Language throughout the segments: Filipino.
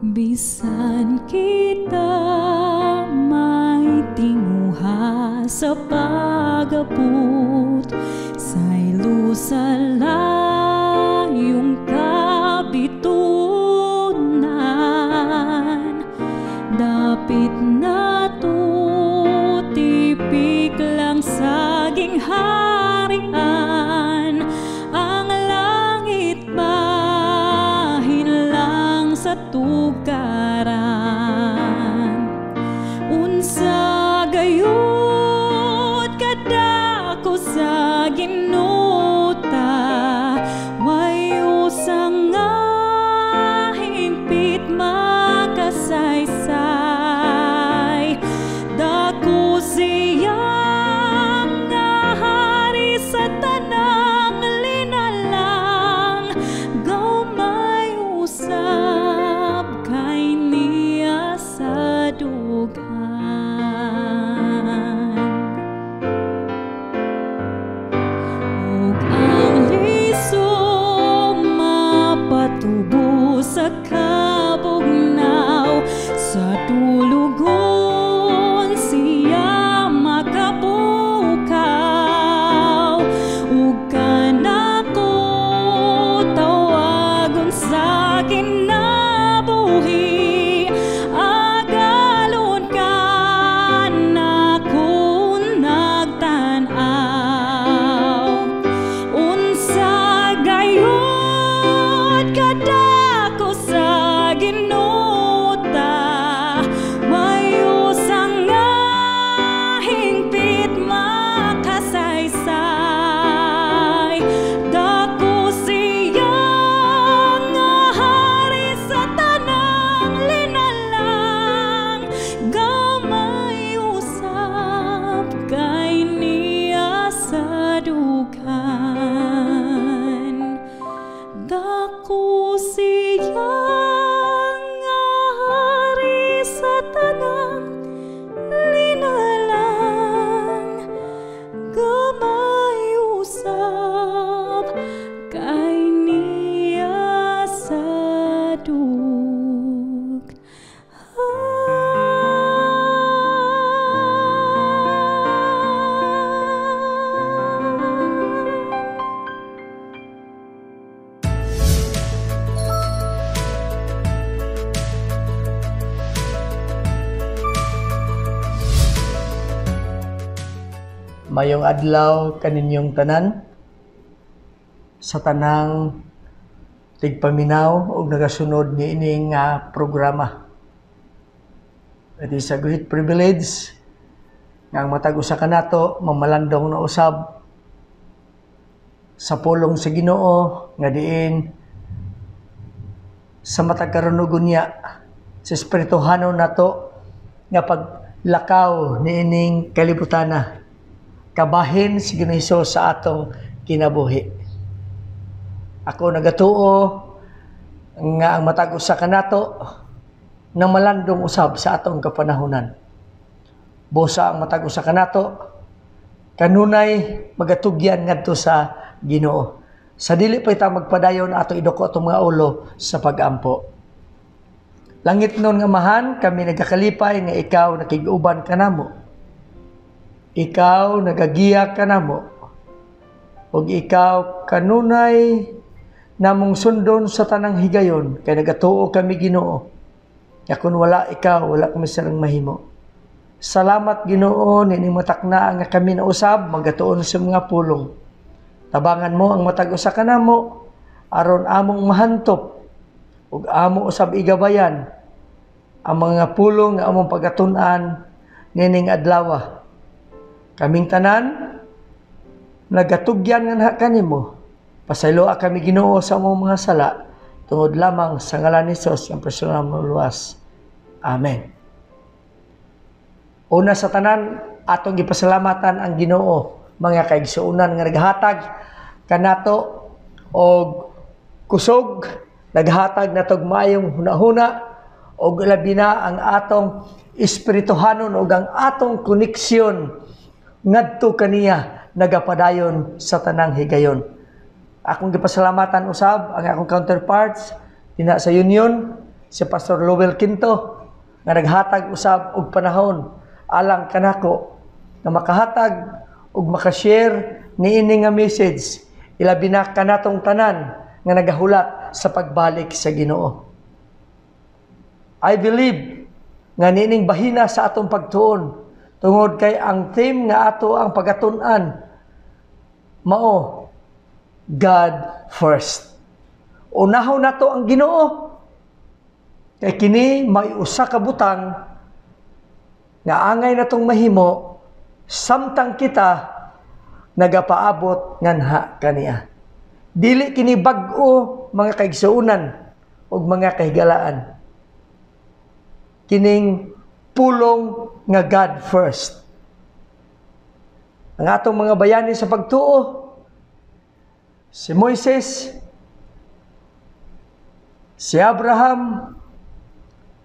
Bisan kita may tinguha sa pagabot, say lusalayong kabitunan. Dapit na to tipik lang saging harian, ang langit bahin lang sa tugaran. Unsa gayud kadako sa ginuta, way usang nga hingpit makasaysay. Dako siyang nga hari sa tanang linalang, gamay usab kay niya sa dughan. Ug ang liso mapatubo sa kabugnaw, sa tulugon siya makabukaw. Ug kanako tawagon sa kinabuhi, agalon ka nako nagtan-aw. Unsa gayud kadako sa ginuta, may usang nga hingpit makasaysay. Dako siya nga hari sa tanang linalang, gamay usab kay niya sa dughan. Dako siya nga hari sa tanang linalang, gamay usab kay niya sa dughan. Mayong adlaw kaninyong tanan, sa tanang tigpaminaw o nagasunod ni ining programa. It is a great privilege nga ang matag usa kanato mamalandong na usab sa pulong sa Ginoo nga diin sa matag karunugon niya sa espirituhanon nato nga paglakaw ni ining kalibutana, kabahin si Ginoong Hesus sa atong kinabuhi. Ako nagatuo nga ang matag usa kanato nang malandong usab sa atong kapanahunan. Busa ang matag usa kanato kanunay magatugyan ngadto sa Ginoo. Sa dili pa ita magpadayon ato iduko atong mga ulo sa pag-ampo. Langit nun nga mahan, kami nagakalipay nga ikaw nakig-uban kanamo. Ikaw nagagiya kanamo, ug ikaw kanunay namong sundon sa tanang higayon, kay nagatuo kami Ginoo. Ya kun wala ikaw, wala kami sareng mahimo. Salamat Ginoo nining matakna nga kami na usab magatuon sa mga pulong. Tabangan mo ang matag usa kanamo aron among mahantop ug amo usab igabayan ang mga pulong nga among pagatun-an nining adlaw. Kaming tanan nagatugyan nga kanimo. Pasayloa kami Ginoo sa among mga sala tungod lamang sa ngalan ni Hesus ang personal nga luwas. Amen. Una sa tanan, atong gipasalamatan ang Ginoo, mga kaigsuonan nga naghatag kanato og kusog, naghatag natog maayong hunahuna og labi na ang atong espirituhanon ug ang atong koneksyon ngadto kaniya nagapadayon sa tanang higayon. Akong gipasalamatan usab ang akong counterparts dina sa union si Pastor Lowell Quinto nga naghatag usab og panahon alang kanako na makahatag ug makashare niini nga message ilabi na kanatong tanan nga nagahulat sa pagbalik sa Ginoo. I believe nga nining bahina sa atong pagtuon tungod kay ang theme nga ato ang pagatun-an mao God first. Unahon nato ang Ginoo kay kini may usa ka butang nga angay natong mahimo samtang kita nagapaabot nganha kaniya. Dili kini bag-o mga kaigsuonan ug mga kahigalaan. Kining pulong nga God first. Ang atong mga bayani sa pagtuo, si Moises, si Abraham,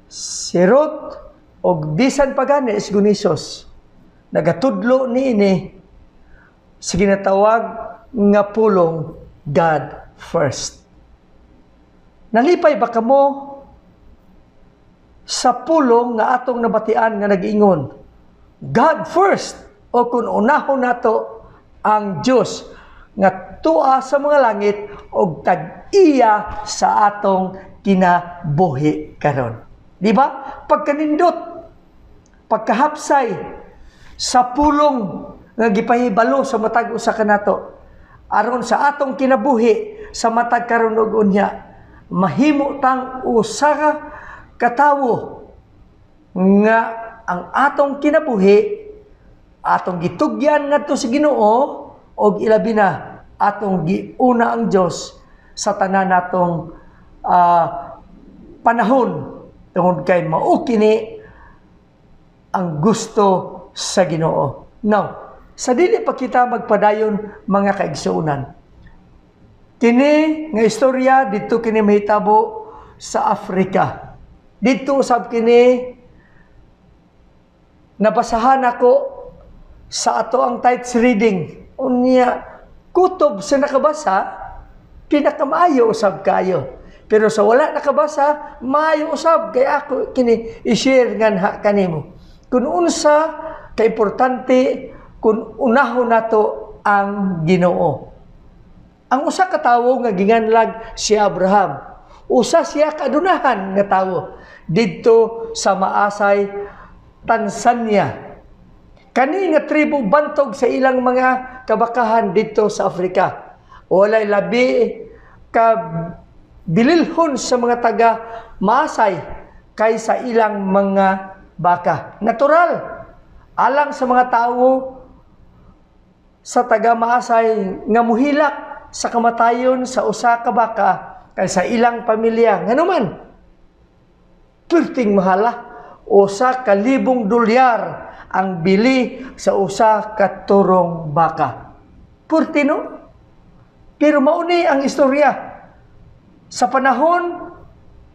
si Ruth, o bisan pagani si Gunisos, nagatudlo niini sa ginatawag nga pulong God first. Nalipay ba kamo sa pulong nga atong nabatian nga nag-ingon God first, o kung unahon nato ang Dios nga tua sa mga langit og tag-iya sa atong kinabuhi karon. Di ba? Pagkanindot, pagkahapsay sa pulong nga gipahibalo sa matag usa kanato aron sa atong kinabuhi sa matag karon ug unya mahimo tang usa ka tawo nga ang atong kinabuhi atong gitugyan ngadto sa Ginoo og ilabi na atong giuna ang Dios sa tanan natong panahon tungod kay mao kini ang gusto sa Ginoo. Now, sa dili pa kita magpadayon mga kaigsuonan, kini nga istorya dito kini mahitabo sa Africa. Dito usab kini nabasahan ako sa ato ang Tights reading. Unya kutob sa nakabasa pinakamaayo usab kayo. Pero sa wala nakabasa maayo usab kay ako kini i-share nganha kanimo. Kun unsa ka importante kung unahon nato ang Ginoo. Ang usa ka tawo nga ginganlag si Abraham, usa siya kadunahan nga tawo didto sa Maasay, Tanzania. Kani nga tribo bantog sa ilang mga kabakahan didto sa Afrika. Walay labi ka bililhon sa mga taga Maasay kaysa ilang mga baka. Natural alang sa mga tawo sa taga Maasay nga muhilak sa kamatayon sa usa ka baka kaysa ilang pamilya. Nganuman, perting mahala, usa ka $1,000 ang bili sa usa ka turong baka. Purti no? Pero mauni ang istorya. Sa panahon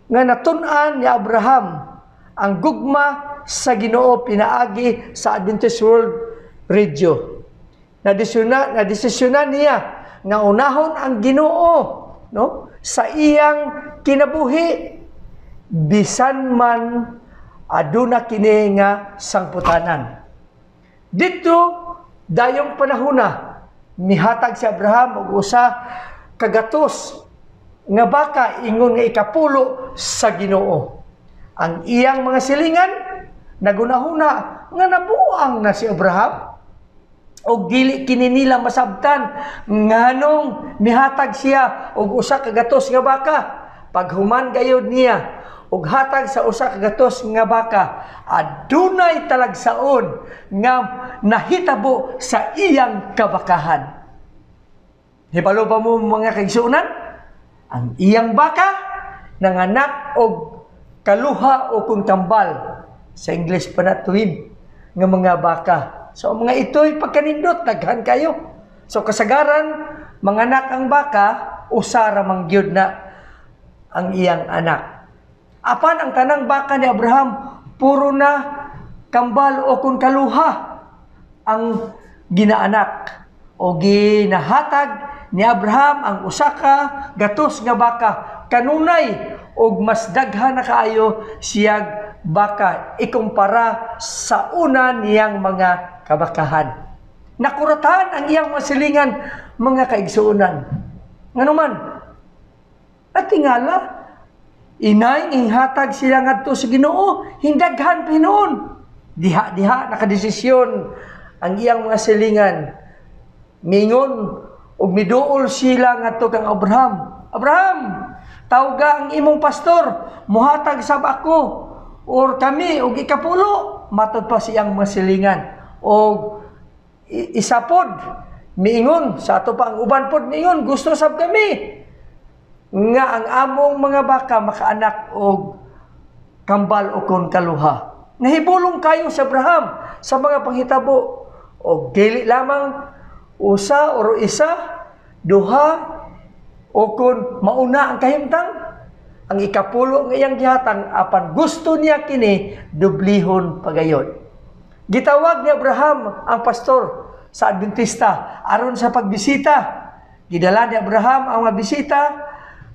nga natun-an ni Abraham, ang gugma sa Ginoo pinaagi sa Adventist World Radio. Nadesisyonan niya nga unahon ang Ginoo, no, sa iyang kinabuhi bisan man aduna kini nga sangputanan. Dito dayong panahona mihatag si Abraham og usa ka gatos nga baka ingon nga ikapulo sa Ginoo. Ang iyang mga silingan nagunahuna nga nabuang na si Abraham o gili kini nila masabtan nganong mihatag siya og usa ka gatos nga baka. Paghuman gayud niya og hatag sa usa ka gatos nga baka, adunay talagsaon nga nahitabo sa iyang kabakahan. Hibalo ba mo mga kaigsuonan? Ang iyang baka nanganak og kaluha o kung tambal. Sa English pa na twin nga mga baka. So mga ito'y pagkanindot, daghan kayo. So kasagaran, manganak ang baka, usa ra man gyud na ang iyang anak. Apan ang tanang baka ni Abraham, puro na kambal o kung kaluha ang ginaanak. O ginahatag ni Abraham ang usa ka gatos nga baka kanunay ug mas daghan na kaayo siyag baka ikumpara sa una niyang mga kabakahan. Nakuratan ang iyang masilingan mga kaigsuonan. Nganuman, at tingala, inay inghatag sila ngadto sa Ginoo, hindaghan Pinoon. Diha nakadesisyon ang iyang mga silingan. Mingon ug miduol sila ngadto kang Abraham. Abraham, tawga ang imong pastor, muhatag sab ako or kami og ikapulo. Matod pa siyang mga silingan. Og isapod, miingon, sa ato pa ang uban pod miingon, gusto sab kami nga ang among mga baka makaanak og kambal o kon kaluha. Nahibulong kayo sa Abraham sa mga panghitabo o dili lamang usa or isa, duha o kun mauna ang kahimtang, ang ikapulo ng iyang gihatang apan gusto niya kini dublihon pagayon. Gitawag ni Abraham ang pastor sa Adventista aron sa pagbisita. Gidala ni Abraham ang mga bisita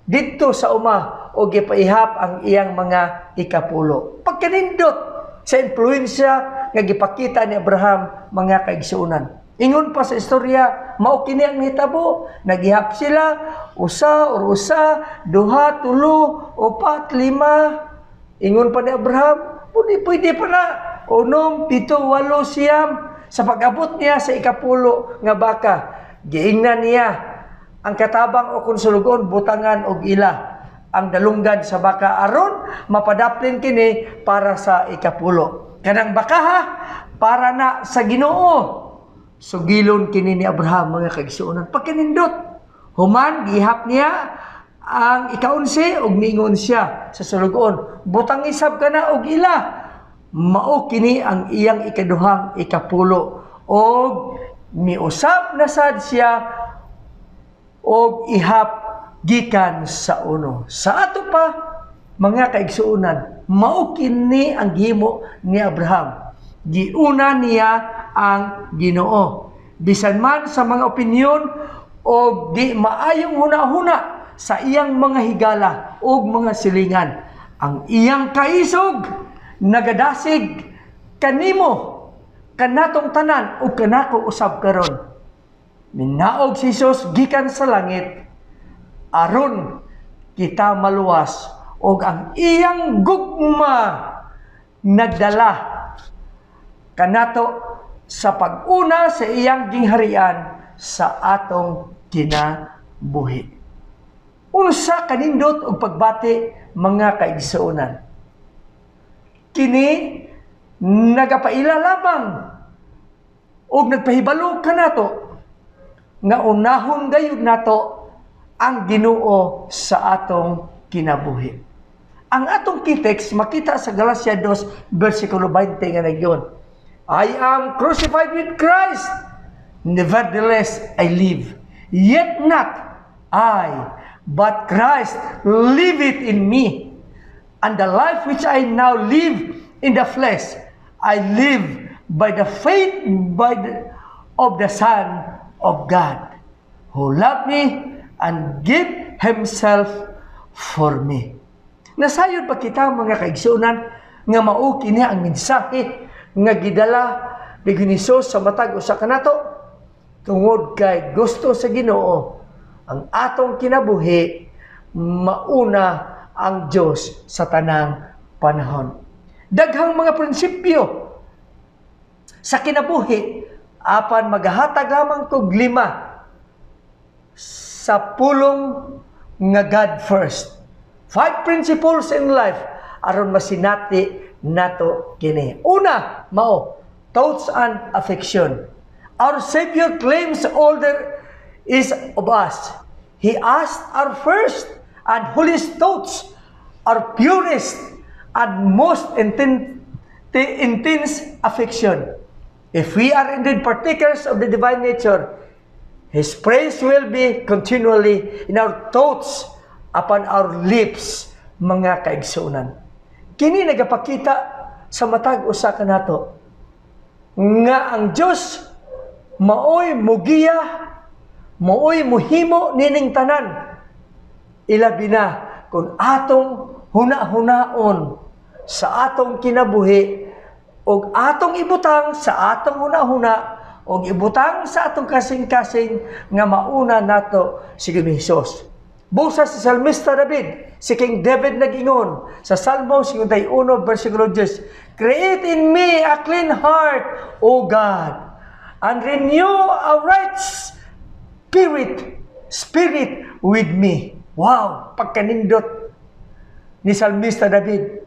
didto sa uma o gipaihap ang iyang mga ikapulo. Pagkanindot sa influensya nga gipakita ni Abraham mga kaigsuonan. Ingon pa sa istorya, mao kini ang hitabo, nagihap sila usa, duha, tulo, upat, lima. Ingon pa ni Abraham, pwede pa na. 6, 7, 8, siyam. Sa pag-abot niya sa ikapulo nga baka, giingnan niya ang katabang o konsulugon, butangan og ila ang dalunggan sa baka aron mapadaplin kini para sa ikapulo. Kanang baka ha, para na sa Ginoo. Sugilon kini ni Abraham mga kaigsuonan. Pagkanindot, human gihap niya ang ika-11 og mingon siya sa sulugon, butang isab ka na og ila. Mao kini ang iyang ikaduhang ikapulo og miusab na sad siya og ihap gikan sa uno. Sa ato pa mga kaigsuonan, mao kini ang gihimo ni Abraham. Giuna niya ang Ginoo. Bisan man sa mga opinyon o di maayong hunahuna sa iyang mga higala o mga silingan, ang iyang kaisog nagadasig kanimo, kanatong tanan o kanako usab karon. Minaog si Jesus gikan sa langit aron kita maluwas og ang iyang gugma nagdala kanato sa pag-una sa iyang gingharian sa atong kinabuhi. Unsa kanindot og pagbati mga kaigsuonan. Kini nagapaila lamang o nagpahibalo ka nato nga unahon gayud nato ang Ginoo sa atong kinabuhi. Ang atong kitext makita sa Galatia 2 versikulo 20 nga nagyon. I am crucified with Christ, nevertheless I live. Yet not I, but Christ liveth in me. And the life which I now live in the flesh, I live by the faith of the Son of God, who loved me and gave Himself for me. Nasayod pa kita mga kaigsuonan nga mao kini ang mensahe nga gidala ni Hesus sa matag usa kanato tungod kay gusto sa Ginoo ang atong kinabuhi mauna ang Diyos sa tanang panahon. Daghang mga prinsipyo sa kinabuhi apan maghatag lamang kog 5 sa pulong nga God first. 5 principles in life aron masinati nato kini. Una, mao, thoughts and affection. Our Savior claims all there is of us. He asked our first and holiest thoughts, our purest and most intense affection. If we are indeed partakers of the divine nature, His praise will be continually in our thoughts, upon our lips, mga kaigsuonan. Kini nagapakita sa matag usa kanato nga ang Dios maoy mugiya, maoy muhimo nining tanan. Ilabi na kung atong huna-hunaon sa atong kinabuhi og atong ibutang sa atong huna-huna og ibutang sa atong kasing-kasing nga mauna nato si Hesus. Busa si Salmista David, si King David nag-ingon sa Salmo 51 versikulo 10, "Create in me a clean heart, O God, and renew a right spirit with me." Wow, pagkanindot ni Salmista David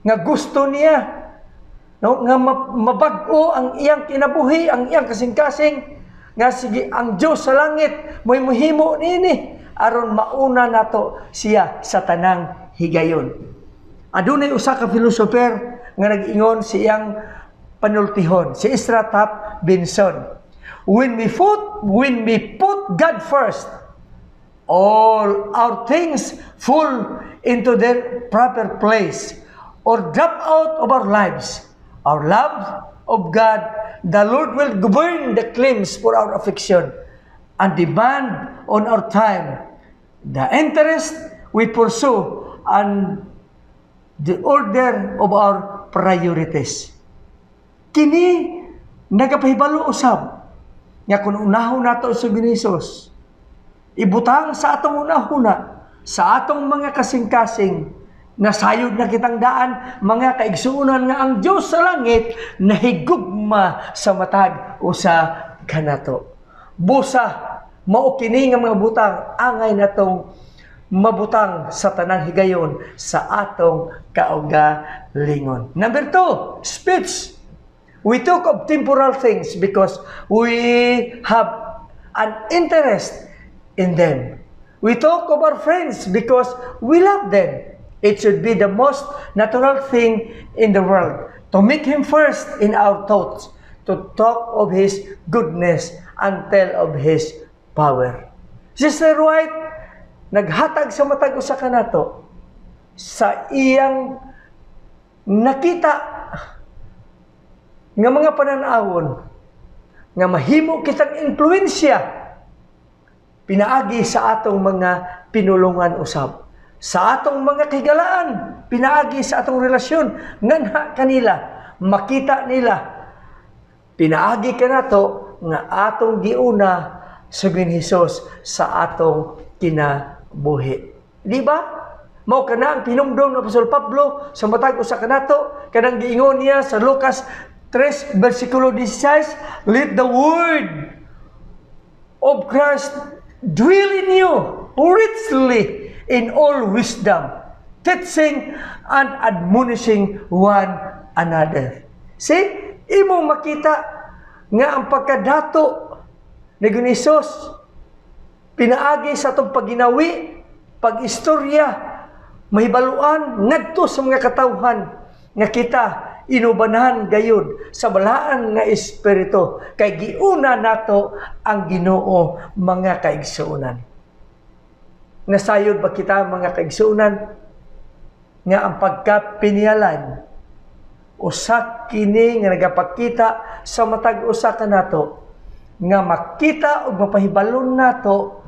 nga gusto niya, no, nga mabag-o ang iyang kinabuhi, ang iyang kasing-kasing, nga sige ang Dios sa langit mo'y muhimo nini aron mauna nato siya sa tanang higayon. Adunay usa ka philosopher nga nag-ingon si iyang panultihon, si Ezra Taft Benson. When we put God first, all our things fall into their proper place or drop out of our lives. Our love of God, the Lord will govern the claims for our affection and demand on our time, the interest we pursue, and the order of our priorities. Kini nagapahibalo usab nga kung unahon nato sa Hesus, ibutang sa atong unahuna, sa atong mga kasing-kasing, nasayod na kitang daan, mga kaigsuunan nga ang Diyos sa langit, nahigugma sa matag o sa kanato. Busa, mao kini nga mga butang, angay natong mabutang sa tanang higayon sa atong kaugalingon. Number 2, speech. We talk of temporal things because we have an interest in them. We talk of our friends because we love them. It should be the most natural thing in the world to make Him first in our thoughts, to talk of His goodness and tell of His power. Sister White, naghatag sa matag usa kanato sa iyang nakita nga mga pananawon nga mahimo kitang impluwensya pinaagi sa atong mga pinulungan usab, sa atong mga kahigalaan, pinaagi sa atong relasyon nganha kanila makita nila pinaagi kanato nga atong giuna sa Hesus sa atong kinabuhi. Di ba? Mao kana ang pinumdum ng Apostol Pablo sa matag usa kanato, kanang giingon niya sa Lucas 3 versikulo 16, "Let the word of Christ dwell in you richly in all wisdom, teaching and admonishing one another." See, imong makita nga ang pagkadato ni Hesus pinaagi sa atong paginawi, pag-istorya, mahibaluan ngadto sa mga katawhan nga kita inubanhan gayud sa balaan nga espiritu kay giuna nato ang Ginoo, mga kaigsuonan. Nasayod ba kita, mga kaigsuonan, nga ang pagkapinialan usa kini nga nagapakita sa matag usa kanato nga makita ug mapahibalon nato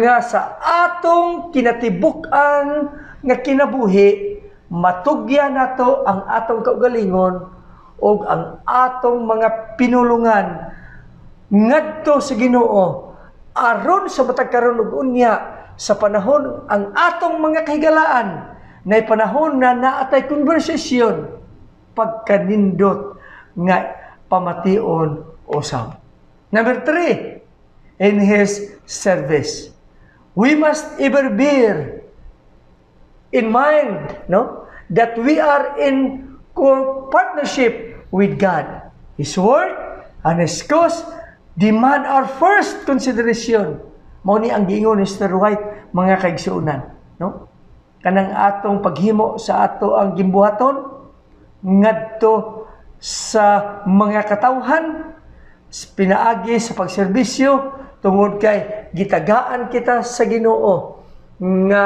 nga sa atong kinatibuk-an nga kinabuhi matugya nato ang atong kaugalingon o ang atong mga pinulungan ngadto sa Ginoo aron sa matag karon ug unya sa panahon ang atong mga kahigalaan na panahon na naatay konversasyon pagkanindot nga pamation usab. Number 3, in His service, we must ever bear in mind, no, that we are in partnership with God. His word and His cause demand our first consideration. Mao ni ang giingon ni Sister White, mga kaigsuonan, no? Kanang atong paghimo sa ato ang gimbuhaton ngadto sa mga katawhan, pinaagi sa pagserbisyo tungod kay gitagaan kita sa Ginoo nga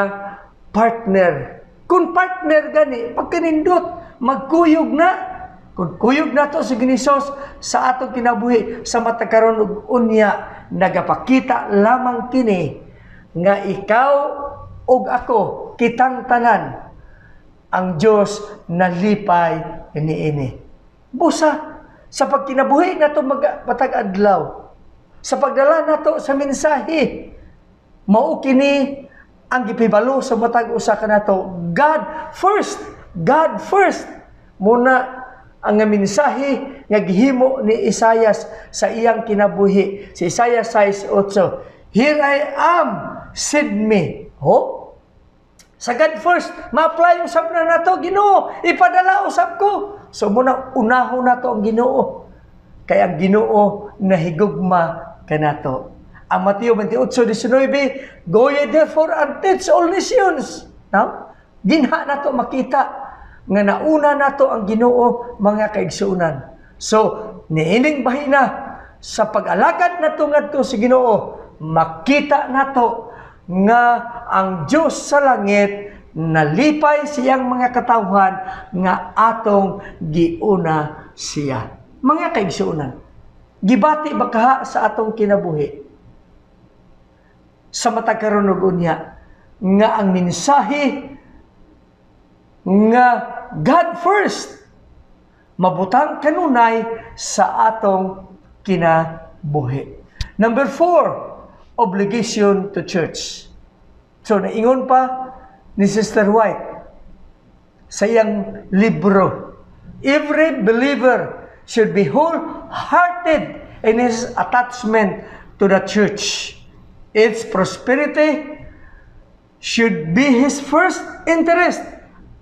partner. Kung partner gani, pagkanindot, magkuyog na. Kung kuyog na to sa Hesus sa atong kinabuhi, sa matakaron ug unya, nagapakita lamang kini nga ikaw ug ako, kitang tanan, ang Diyos nalipay niini. Busa, sa pagkinabuhi na ito matag adlaw, sa pagdala na ito sa mensahe, mao kini ang gipibalo sa matag usa ka nato. God first. God first. Muna ang mensahe nga gihimo ni Isaias sa iyang kinabuhi. Si Isaias 6:8. Here I am, send me. Sa God first, ma-apply usab na nato, Ginoo, ipadala usab ko. So muna unahon nato ang Ginoo. Kaya ang Ginoo nahigugma kanato. Ang Mateo 28:19, go ye therefore and teach all nations. Now, dinha nato makita nga nauna nato ang Ginoo, mga kaigsuonan. So, niining bahina sa pag-alagad nato ngadto sa Ginoo, makita nato nga ang Diyos sa langit nalipay siyang mga katawhan nga atong giuna siya. Mga kaigsuonan, gibati ba kaha sa atong kinabuhi? Sa matag karon ug unya nga ang mensahe nga God first mabutang kanunay sa atong kinabuhi. Number 4, obligation to church. So naingon pa ni Sister White sa iyang libro, every believer should be wholehearted in his attachment to the church. Its prosperity should be his first interest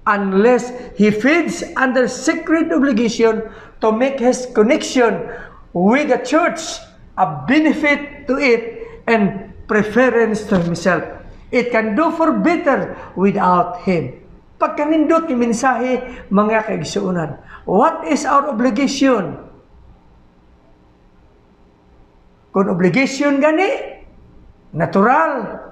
unless he feeds under sacred obligation to make his connection with the church a benefit to it and preference to himself. It can do for better without him. Pagkanindot ni mensahe, mga kaigsuonan, what is our obligation? Kung obligation gani, natural,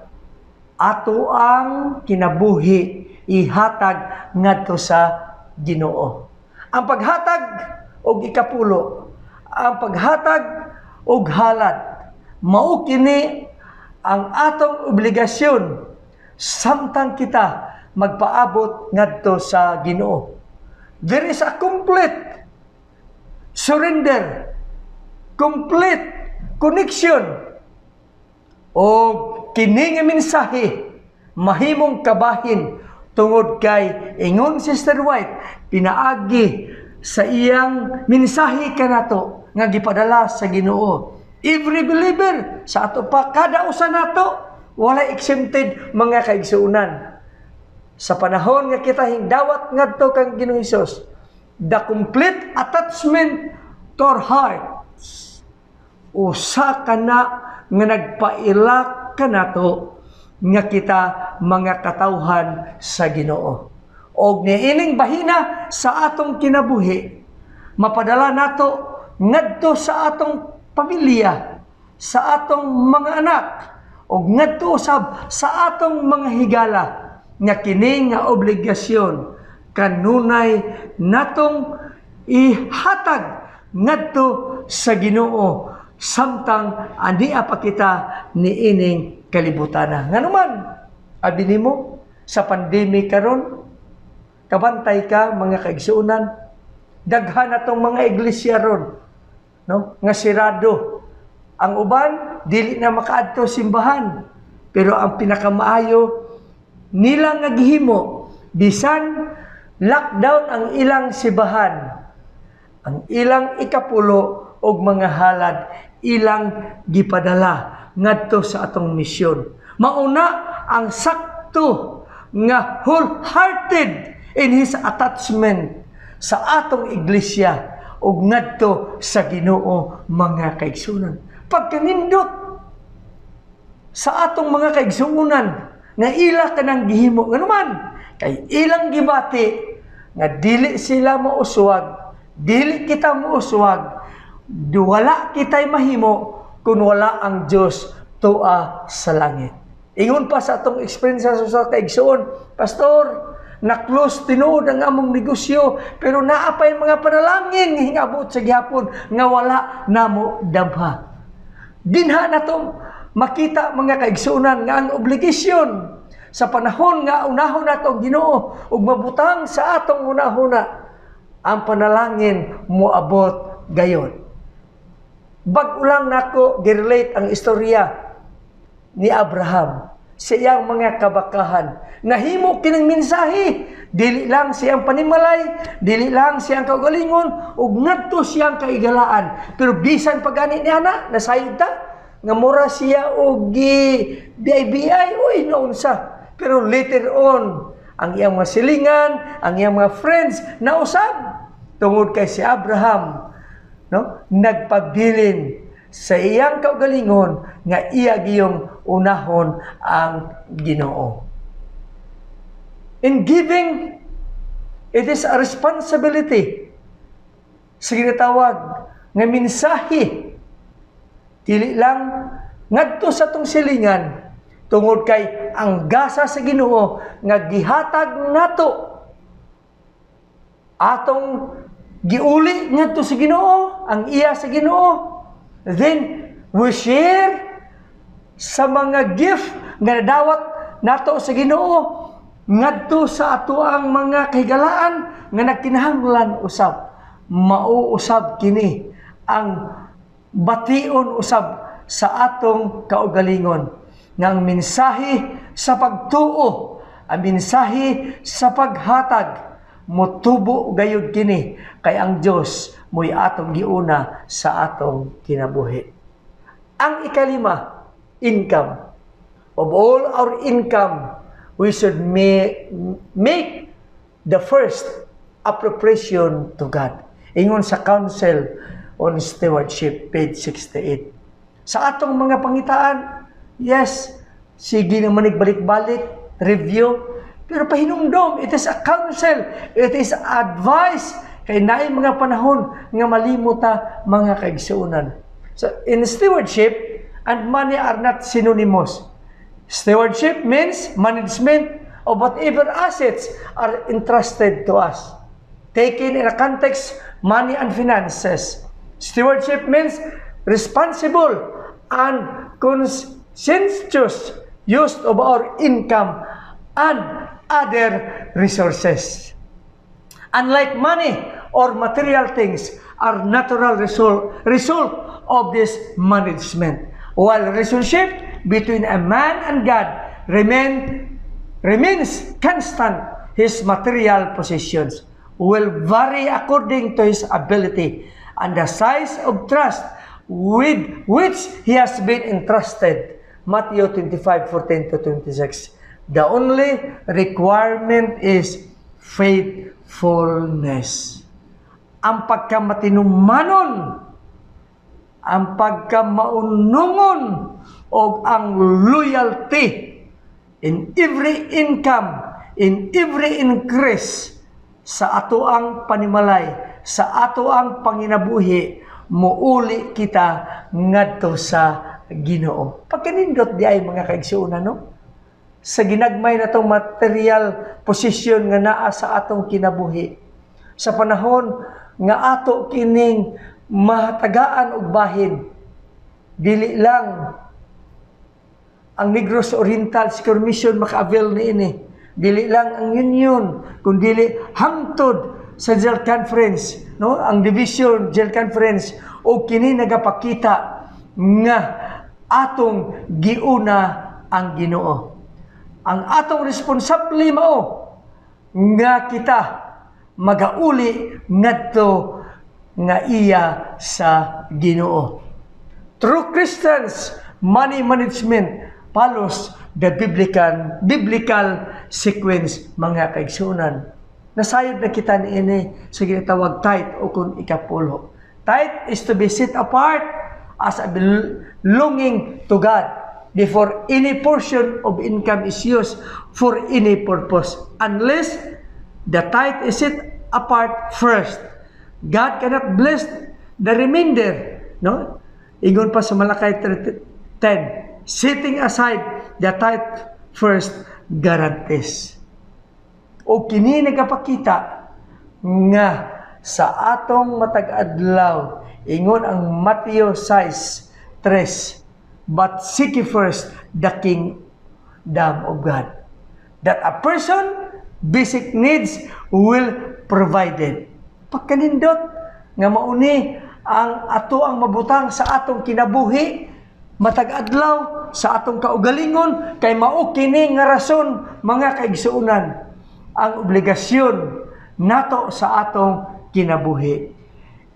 ato ang kinabuhi ihatag ngadto sa Ginoo. Ang paghatag og ikapulo, ang paghatag og halad, mao kini ang atong obligasyon samtang kita magpaabot ngadto sa Ginoo. There is a complete surrender, complete connection. O kini nga mensahe mahimong kabahin tungod kay ingon Sister White pinaagi sa iyang mensahe kanato nga gipadala sa Ginoo. Every believer sa ato pa kada usa nato wala exempted, mga kaigsuonan. Sa panahon nga kita hingdawat ngadto kang Ginoong Hesus, the complete attachment to our hearts usa kana nga nagpailak kanato nga kita mga katawhan sa Ginoo. Og niining bahina sa atong kinabuhi, mapadala nato ngadto sa atong pamilya, sa atong mga anak, og ngadto usab sa atong mga higala nga kini nga obligasyon kanunay natong ihatag ngadto sa Ginoo samtang ania pa kita niining kalibutan. Nganuman, abi nimo sa pandemic karon, kabantay ka mga kaigsuonan, daghan natong mga iglesia ron, no? Nga sirado. Ang uban dili na makaadto simbahan. Pero ang pinakamaayo nila nga gihimo, bisan lockdown ang ilang simbahan, ang ilang ikapulo og mga halad ilang gipadala ngadto sa atong misyon. Mauna ang sakto nga wholehearted in his attachment sa atong iglesia ug ngadto sa Ginoo, mga kaigsuonan. Pagkanindot sa atong mga kaigsuonan nga ila kanang gihimo nganuman kay ilang gibati nga dili sila mouswag, dili kita mouswag, wala kita'y mahimo kung wala ang Diyos tua sa langit. Ingon pa sa atong experience sa kaigsuon, Pastor, na-close tinuod ang among negosyo, pero naapay mga panalangin hingabot sa gihapon nga wala namo dabha. Dinha na to makita, mga kaigsuonan, nga ang obligasyon Sa panahon nga unahon nato Ginoo ug mabutang sa atong unahuna ang panalangin moabot gayon. Bag-o lang nako girelate ang istorya ni Abraham sa iyang mga kabakahan. Nahimo kining mensahe, dili lang siyang panimalay, dili lang siyang kaugalingon, ug ngadto siyang kaigalaan. Pero bisan pagani niya nasayod ta, nga mura siya og BI, uy, naunsa. Pero later on, ang iyang mga silingan, ang iyang mga friends, nausab. Tungod kay si Abraham, no, nagpabilin sa iyang kaugalingon nga iya giyong unahon ang Ginoo. In giving, it is a responsibility. Sa ginatawag nga mensahe, dili lang ngadto sa tong silingan tungod kay ang gasa sa Ginoo nga gihatag nato atong giuli ngadto sa Ginoo, ang iya sa Ginoo. Then we share sa mga gift nga nadawat nato sa Ginoo ngadto sa ato ang mga kahigalaan nga nagkinahanglan usab. Mauusab kini ang bation usab sa atong kaugalingon nga ang mensahe sa pagtuo, ang mensahe sa paghatag motubo gayud kini kay ang Dios mo'y atong giuna sa atong kinabuhi. Ang ikalima, income. Of all our income, we should make the first appropriation to God. Ingon sa Council on Stewardship, page 68. Sa atong mga pangitaan, yes, sige naman nagbalik-balik, review, pero pahinumdom, it is a counsel, it is advice, kay naay mga panahon nga malimuta mga kaigsuunan. So, in stewardship and money are not synonymous. Stewardship means management of whatever assets are entrusted to us. Taken in a context, money and finances. Stewardship means responsible and conscientious use of our income and other resources. Unlike money or material things are natural result of this management, while relationship between a man and God remains constant, his material possessions will vary according to his ability and the size of trust with which he has been entrusted. Matthew 25:14-26. The only requirement is faithfulness. Ang pagkamatinumanon, ang pagkamaunungon, o ang loyalty in every income, in every increase sa ato ang panimalay, sa ato ang panginabuhi, muuli kita ngadto sa Ginoo. Pagkanindot di ay mga kaigsuunan, no? Sa ginagmay na itong material position nga naa sa atong kinabuhi. Sa panahon nga ato kining mahatagaan og bahin, dili lang ang Negros Oriental Secure Mission maka-avail niini. Dili lang ang Union, kundi hangtod sa General Conference, no? Ang Division General Conference o kini nagapakita nga atong giuna ang Ginoo. Ang atong responsable mao nga kita magauli ngadto nga iya sa Ginoo. True Christians, money management follows the biblical sequence, mga kaigsunan. Nasayod na kita niini sa ginatawag tithe o kung ikapulo. Tithe is to be set apart as a belonging to God before any portion of income is used for any purpose, unless the tithe is set apart first. God cannot bless the remainder, no? Ingon pa sa Malakay 10, setting aside the tithe first guarantees. O kini nagapakita nga sa atong matag adlaw, ingon ang Matthew 6:3, but seek ye first the kingdom of God. that a person basic needs will provided. Pagkanindot nga mauni ang ato ang mabutang sa atong kinabuhi matag adlaw sa atong kaugalingon kay mao kini nga rason mga kaigsuonan ang obligasyon nato sa atong kinabuhi.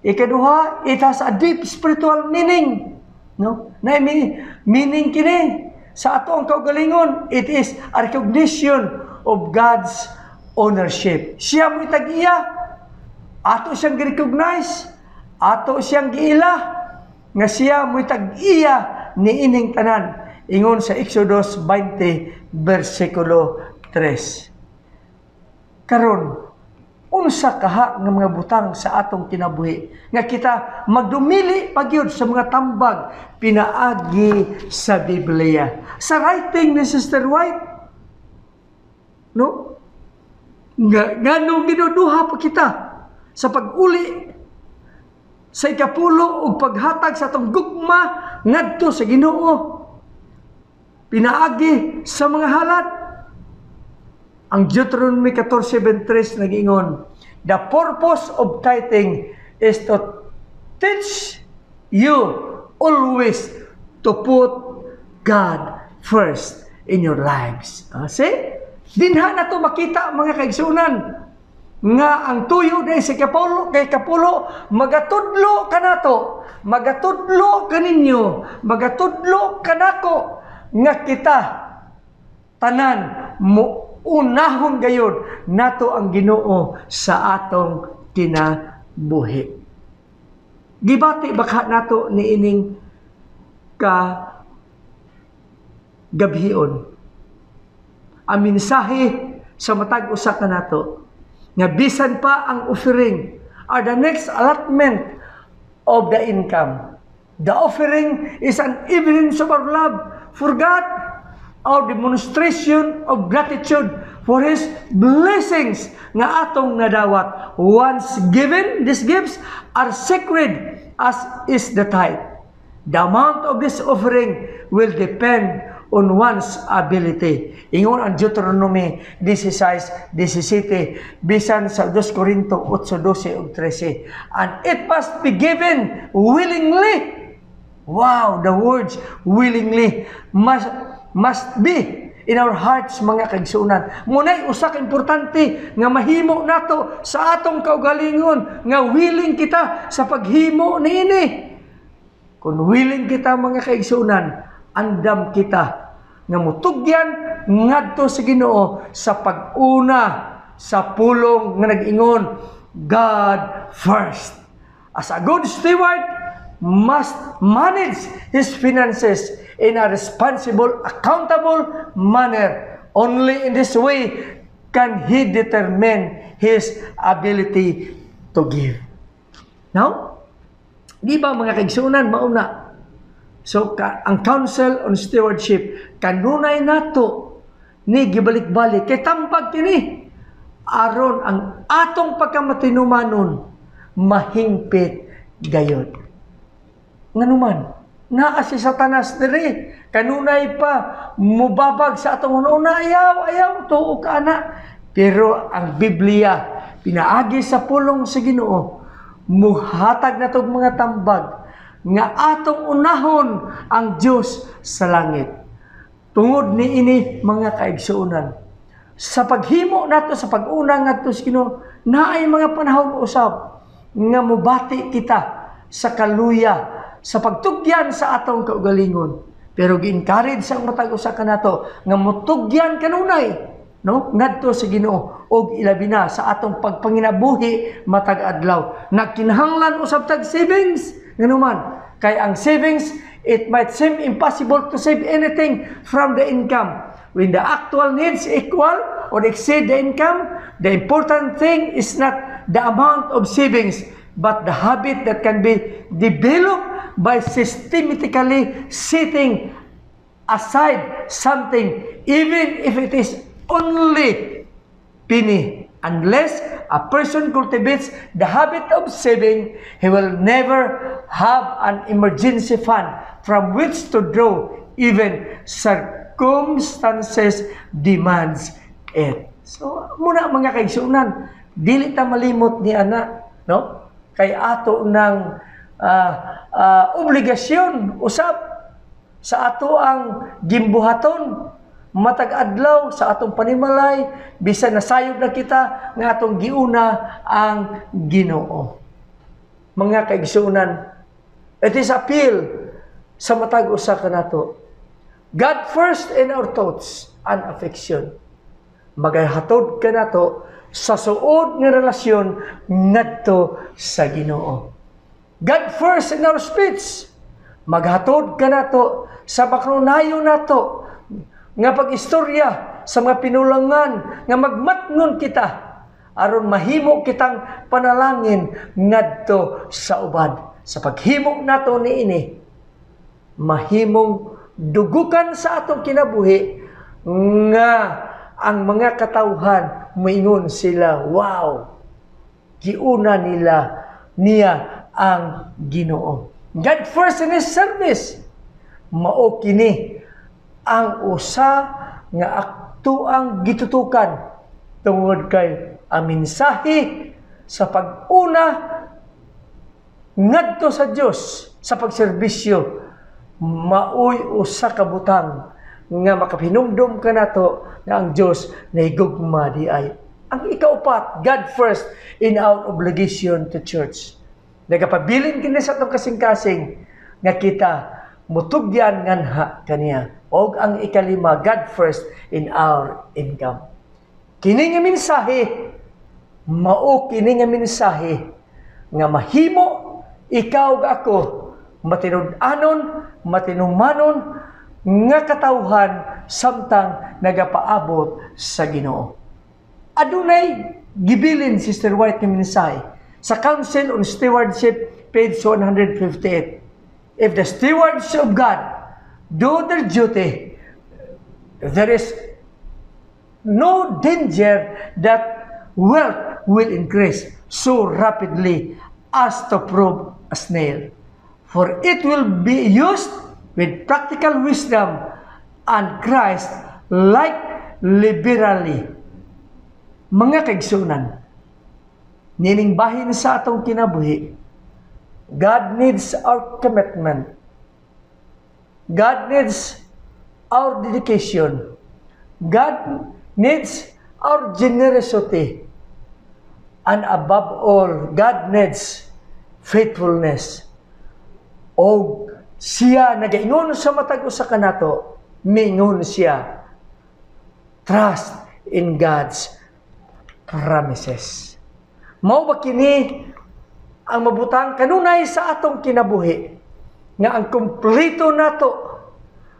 Ikaduha, it has a deep spiritual meaning. No? Na meaning kini sa ato ang kaugalingon, it is a recognition of God's ownership. Siya mo'y tag-iya, ato siyang recognize, ato siyang giila, nga siya mo'y tag-iya ni ining tanan. Ingon sa Exodus 20, versikulo 3. Karon, unsa kaha nga mga butang sa atong kinabuhi nga kita magdumili pagyud sa mga tambag pinaagi sa Biblia. Sa writing ni Sister White, no? Nganong ginuduha pa kita sa pag-uli sa ikapulo ug paghatag sa atong gugma ngadto sa Ginoo. Pinaagi sa mga halat. Ang Deuteronomy 14:23 nag-ingon, the purpose of tithing is to teach you always to put God first in your lives. See? Dinha na to makita mga kaigsunan nga ang tuyo na sa kapulo magatudlo kanato, magatudlo kaninyo, magatudlo kanako nga kita tanan mo unahon gayud nato ang Ginoo sa atong kinabuhi. Gibati baka nato ni ining ka gabhion. Ang mensahe sa matag usa ka nato nga bisan pa ang offering or the next allotment of the income. The offering is an evidence of our love for God, our demonstration of gratitude for His blessings nga atong nadawat. Once given, these gifts are sacred as is the tithe. The amount of this offering will depend on one's ability. Ingon ang Deuteronomy 16:17 bisan sa 2 Corinto 8:12 ug 13. And it must be given willingly. Wow, the words willingly must be in our hearts mga kaigsuonan. Munay usa ka importante nga mahimo nato sa atong kaugalingon nga willing kita sa paghimo niini. Kung willing kita mga kaigsuonan, andam kita nga mutugyan ngadto sa Ginoo sa pag-una sa pulong nga nag-ingon God first. As a good steward must manage his finances in a responsible, accountable manner. Only in this way can he determine his ability to give. Now, di ba mga kaigsuonan mauna? So, ang Council on Stewardship, kanunay nato ni gibalik-balik, kay tambag kini, aron ang atong pagkamatinumanon, mahingpit gayod. Nganuman, naa si Satanas diri, kanunay pa, mubabag sa atong una, ayaw, tuo ka na. Pero ang Biblia, pinaagi sa pulong sa Ginoo, muhatag na tong mga tambag, nga atong unahon ang Diyos sa langit. Tungod ni ini mga kaigsuonan. Sa paghimo nato sa pag-una ngadto sa Ginoo, naay mga panahon usab nga mubati kita sa kaluya sa pagtugyan sa atong kaugalingon. Pero gi-encourage sa matag usa kanato nga mutugyan kanunay, no? Ngadto sa Ginoo og ilabi na sa atong pagpanginabuhi matag adlaw. Nagkinahanglan usab tag savings nganuman. Kay ang savings, it might seem impossible to save anything from the income. When the actual needs equal or exceed the income, the important thing is not the amount of savings, but the habit that can be developed by systematically setting aside something, even if it is only penny. Unless a person cultivates the habit of saving, he will never have an emergency fund from which to draw even circumstances demands So, muna mga kaigsunan, dili ta malimot ni ana, no? Kay ato ng obligasyon usab sa ato ang gimbuhaton matag adlaw sa atong panimalay bisan nasayod na kita nga atong giuna ang Ginoo. Mga kaigsunan, it is appeal sa matag usa kanato. God first in our thoughts and affection. Magahatod ka nato sa suod nga relasyon ngadto sa Ginoo. God first in our speech. Maghatod ka nato sa makrunayon nato nga pag-istorya sa mga pinulangan nga magmatngon kita aron mahimo kitang panalangin ngadto sa ubad. Sa paghimo nato niini, mahimong dugukan sa atong kinabuhi nga ang mga katawhan moingon sila, wow, giuna niya ang Ginoo. God first in His service. Mao kini ang usa nga aktuang gitutukan tungod kay ang mensahe sa pag-una ngadto sa Dios sa pagserbisyo maoy usa ka butang nga makahinumdom ka nato nga ang Dios nahigugma di ay. Ang ikaupat, God first in our obligation to church. Nagapabilin kini sa atong kasing-kasing nga kita mutugyan nganha kaniya. Og ang ikalima, God first in our income. Kini nga mensahe, mao kini nga mensahe nga mahimo ikaw ug ako matinud-anon, matinumanon nga katawhan samtang nagapaabot sa Ginoo. Adunay gibilin Sister White nga mensahe sa Council on Stewardship, page 158. If the stewards of God do their duty, there is no danger that wealth will increase so rapidly as to prove a snail. For it will be used with practical wisdom and Christ like liberally. Mga kaigsunan, nining bahin sa atong kinabuhi, God needs our commitment. God needs our dedication. God needs our generosity. And above all, God needs faithfulness. O siya nagaingon sa matag usa kanato, mingon siya, trust in God's promises. Mao ba kini ang mabutang kanunay sa atong kinabuhi nga ang kompleto nato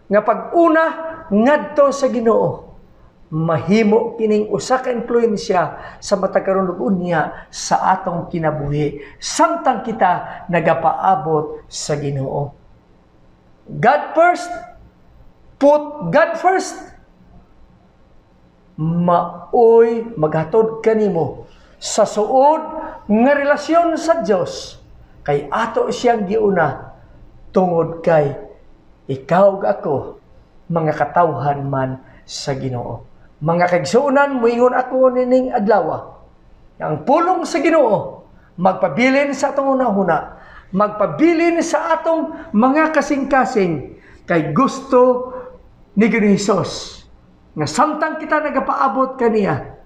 nga pag-una ngadto sa Ginoo, mahimo kining usa ka impluwensya sa matag karon ug unya sa atong kinabuhi samtang kita nagapaabot sa Ginoo. God first, put God first, maoy maghatod kanimo sa suod nga relasyon sa Dios kay ato siyang giuna tungod kay ikaw ug ako mga katawhan man sa Ginoo. Mga kaigsuonan, moingon ako nining adlaw ang pulong sa Ginoo magpabilin sa atong hunahuna, magpabilin sa atong mga kasing-kasing kay gusto ni Ginoong Hesus nga samtang kita nagapaabot kaniya,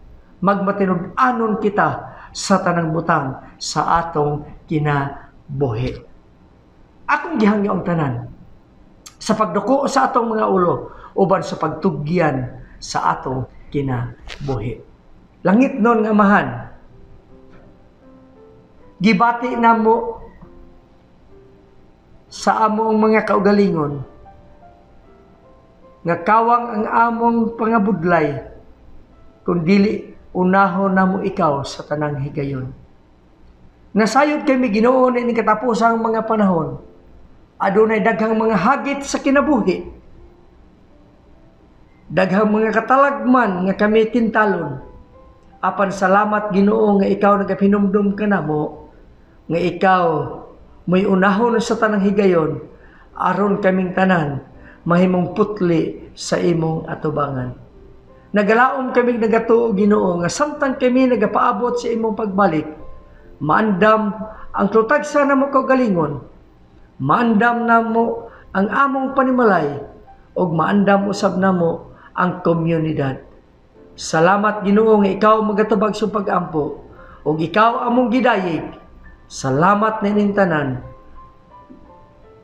magmatinud-anon kita sa tanang butang sa atong kinabuhi. Akong gihangyo ang tanan sa pagduko sa atong mga ulo uban sa pagtugyan sa atong kinabuhi. Langit nun nga Amahan, gibati namo sa among mga kaugalingon nga kawang ang among pangabudlay kung dili unahon namo ikaw sa tanang higayon. Nasayod kami Ginoo ni katapusang mga panahon, adunay daghang mga hagit sa kinabuhi, daghang mga katalagman nga kami tintalon. Apan salamat Ginoo nga ikaw nagahinumdum ka namo, nga ikaw may unahon sa tanang higayon, aron kaming tanan mahimong putli sa imong atubangan. Nagalaom kami nagatuo Ginoo nga samtang kami nagapaabot sa imong pagbalik, maandam ang tutagsa na mo kaugalingon, maandam na mo ang among panimalay, ug maandam usab na mo ang komunidad. Salamat Ginoo nga ikaw magatubag sa pag-ampo, ug ikaw among gidayeg. Salamat na ining tanan.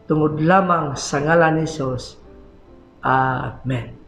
Tungod lamang sa ngalan ni Jesus. Amen.